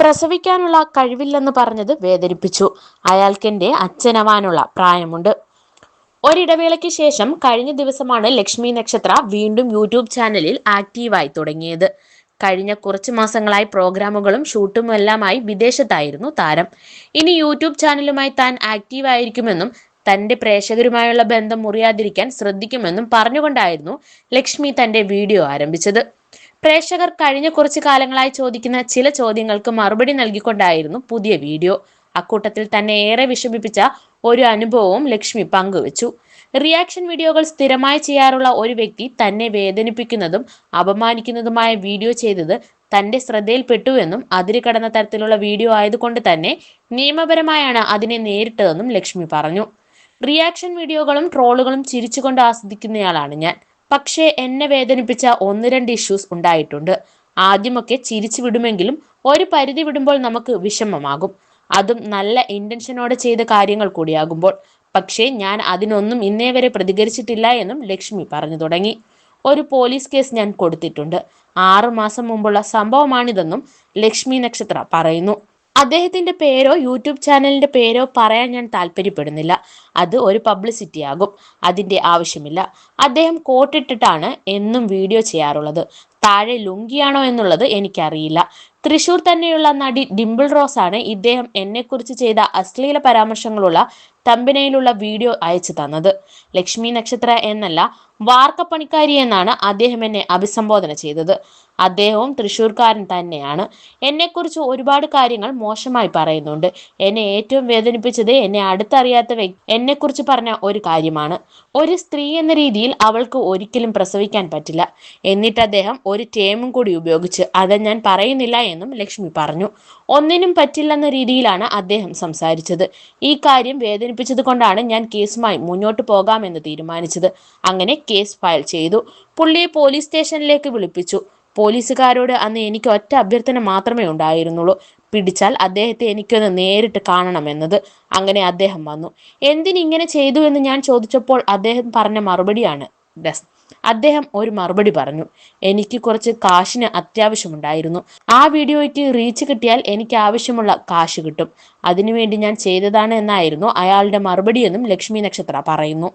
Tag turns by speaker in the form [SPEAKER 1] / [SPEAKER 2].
[SPEAKER 1] പ്രസവിക്കാനുള്ള കഴിവില്ലെന്ന് പറഞ്ഞത് വേദനിപ്പിച്ചു. അയാൾക്കെന്റെ അച്ഛനാവാനുള്ള പ്രായമുണ്ട്. ഒരിടവേളയ്ക്ക് ശേഷം കഴിഞ്ഞ ദിവസമാണ് ലക്ഷ്മി നക്ഷത്ര വീണ്ടും യൂട്യൂബ് ചാനലിൽ ആക്റ്റീവായി തുടങ്ങിയത്. കഴിഞ്ഞ കുറച്ച് മാസങ്ങളായി പ്രോഗ്രാമുകളും ഷൂട്ടും എല്ലാമായി വിദേശത്തായിരുന്നു താരം. ഇനി യൂട്യൂബ് ചാനലുമായി താൻ ആക്റ്റീവായിരിക്കുമെന്നും തന്റെ പ്രേക്ഷകരുമായുള്ള ബന്ധം മുറിയാതിരിക്കാൻ ശ്രദ്ധിക്കുമെന്നും പറഞ്ഞുകൊണ്ടായിരുന്നു ലക്ഷ്മി തന്റെ വീഡിയോ ആരംഭിച്ചത്. പ്രേക്ഷകർ കഴിഞ്ഞ കുറച്ചു കാലങ്ങളായി ചോദിക്കുന്ന ചില ചോദ്യങ്ങൾക്ക് മറുപടി നൽകിക്കൊണ്ടായിരുന്നു പുതിയ വീഡിയോ. അക്കൂട്ടത്തിൽ തന്നെ ഏറെ വിഷമിപ്പിച്ച ഒരു അനുഭവവും ലക്ഷ്മി പങ്കുവച്ചു. റിയാക്ഷൻ വീഡിയോകൾ സ്ഥിരമായി ചെയ്യാറുള്ള ഒരു വ്യക്തി തന്നെ വേദനിപ്പിക്കുന്നതും അപമാനിക്കുന്നതുമായ വീഡിയോ ചെയ്തത് തന്റെ ശ്രദ്ധയിൽപ്പെട്ടുവെന്നും അതിര് കടന്ന തരത്തിലുള്ള വീഡിയോ ആയതുകൊണ്ട് തന്നെ നിയമപരമായാണ് അതിനെ നേരിട്ടതെന്നും ലക്ഷ്മി പറഞ്ഞു. റിയാക്ഷൻ വീഡിയോകളും ട്രോളുകളും ചിരിച്ചുകൊണ്ട് ആസ്വദിക്കുന്നയാളാണ് ഞാൻ. പക്ഷേ എന്നെ വേദനിപ്പിച്ച 1-2 ഇഷ്യൂസ് ഉണ്ടായിട്ടുണ്ട്. ആദ്യമൊക്കെ ചിരിച്ചു വിടുമെങ്കിലും ഒരു പരിധി വിടുമ്പോൾ നമുക്ക് വിഷമമാകും. അതും നല്ല ഇന്റൻഷനോടെ ചെയ്ത കാര്യങ്ങൾ കൂടിയാകുമ്പോൾ. പക്ഷേ ഞാൻ അതിനൊന്നും ഇന്നേ വരെ പ്രതികരിച്ചിട്ടില്ല എന്നും ലക്ഷ്മി പറഞ്ഞു തുടങ്ങി. ഒരു പോലീസ് കേസ് ഞാൻ കൊടുത്തിട്ടുണ്ട്. 6 മാസം മുമ്പുള്ള സംഭവമാണിതെന്നും ലക്ഷ്മി നക്ഷത്ര പറയുന്നു. അദ്ദേഹത്തിന്റെ പേരോ യൂട്യൂബ് ചാനലിന്റെ പേരോ പറയാൻ ഞാൻ താല്പര്യപ്പെടുന്നില്ല. അത് ഒരു പബ്ലിസിറ്റി ആകും. അതിന്റെ ആവശ്യമില്ല. അദ്ദേഹം കോട്ടിട്ടിട്ടാണ് എന്നും വീഡിയോ ചെയ്യാറുള്ളത്. താഴെ ലുങ്കിയാണോ എന്നുള്ളത് എനിക്കറിയില്ല. തൃശൂർ തന്നെയുള്ള നടി ഡിംപിൾ റോസ് ആണ് ഇദ്ദേഹം എന്നെക്കുറിച്ച് ചെയ്ത അശ്ലീല പരാമർശങ്ങളുള്ള തമ്പനയിലുള്ള വീഡിയോ അയച്ചു തന്നത്. ലക്ഷ്മി നക്ഷത്ര എന്നല്ല, വാർക്കപ്പണിക്കാരി എന്നാണ് അദ്ദേഹം എന്നെ അഭിസംബോധന ചെയ്തത്. അദ്ദേഹവും തൃശ്ശൂർക്കാരൻ തന്നെയാണ്. എന്നെക്കുറിച്ച് ഒരുപാട് കാര്യങ്ങൾ മോശമായി പറയുന്നുണ്ട്. എന്നെ ഏറ്റവും വേദനിപ്പിച്ചത് എന്നെ അടുത്തറിയാത്ത വ്യക്തി എന്നെക്കുറിച്ച് പറഞ്ഞ ഒരു കാര്യമാണ്. ഒരു സ്ത്രീ എന്ന രീതിയിൽ അവൾക്ക് ഒരിക്കലും പ്രസവിക്കാൻ പറ്റില്ല. എന്നിട്ട് അദ്ദേഹം ഒരു ടേമും കൂടി ഉപയോഗിച്ച് അത് ഞാൻ പറയുന്നില്ല എന്നും ലക്ഷ്മി പറഞ്ഞു. ഒന്നിനും പറ്റില്ലെന്ന രീതിയിലാണ് അദ്ദേഹം സംസാരിച്ചത്. ഈ കാര്യം വേദനിപ്പിച്ചത് കൊണ്ടാണ് ഞാൻ കേസുമായി മുന്നോട്ട് പോകാമെന്ന് തീരുമാനിച്ചത്. അങ്ങനെ കേസ് ഫയൽ ചെയ്തു. പുള്ളിയെ പോലീസ് സ്റ്റേഷനിലേക്ക് വിളിപ്പിച്ചു. പോലീസുകാരോട് അന്ന് എനിക്ക് ഒറ്റ അഭ്യർത്ഥന മാത്രമേ ഉണ്ടായിരുന്നുള്ളൂ. പിടിച്ചാൽ അദ്ദേഹത്തെ എനിക്കൊന്ന് നേരിട്ട് കാണണമെന്നത്. അങ്ങനെ അദ്ദേഹം വന്നു. എന്തിനിങ്ങനെ ചെയ്തു എന്ന് ഞാൻ ചോദിച്ചപ്പോൾ അദ്ദേഹം പറഞ്ഞ മറുപടിയാണ് അദ്ദേഹം ഒരു മറുപടി പറഞ്ഞു. എനിക്ക് കുറച്ച് കാശിന് അത്യാവശ്യമുണ്ടായിരുന്നു. ആ വീഡിയോയ്ക്ക് റീച്ച് കിട്ടിയാൽ എനിക്ക് ആവശ്യമുള്ള കാശ് കിട്ടും. അതിനുവേണ്ടി ഞാൻ ചെയ്തതാണ് എന്നായിരുന്നു അയാളുടെ മറുപടിയെന്നും ലക്ഷ്മി നക്ഷത്ര പറയുന്നു.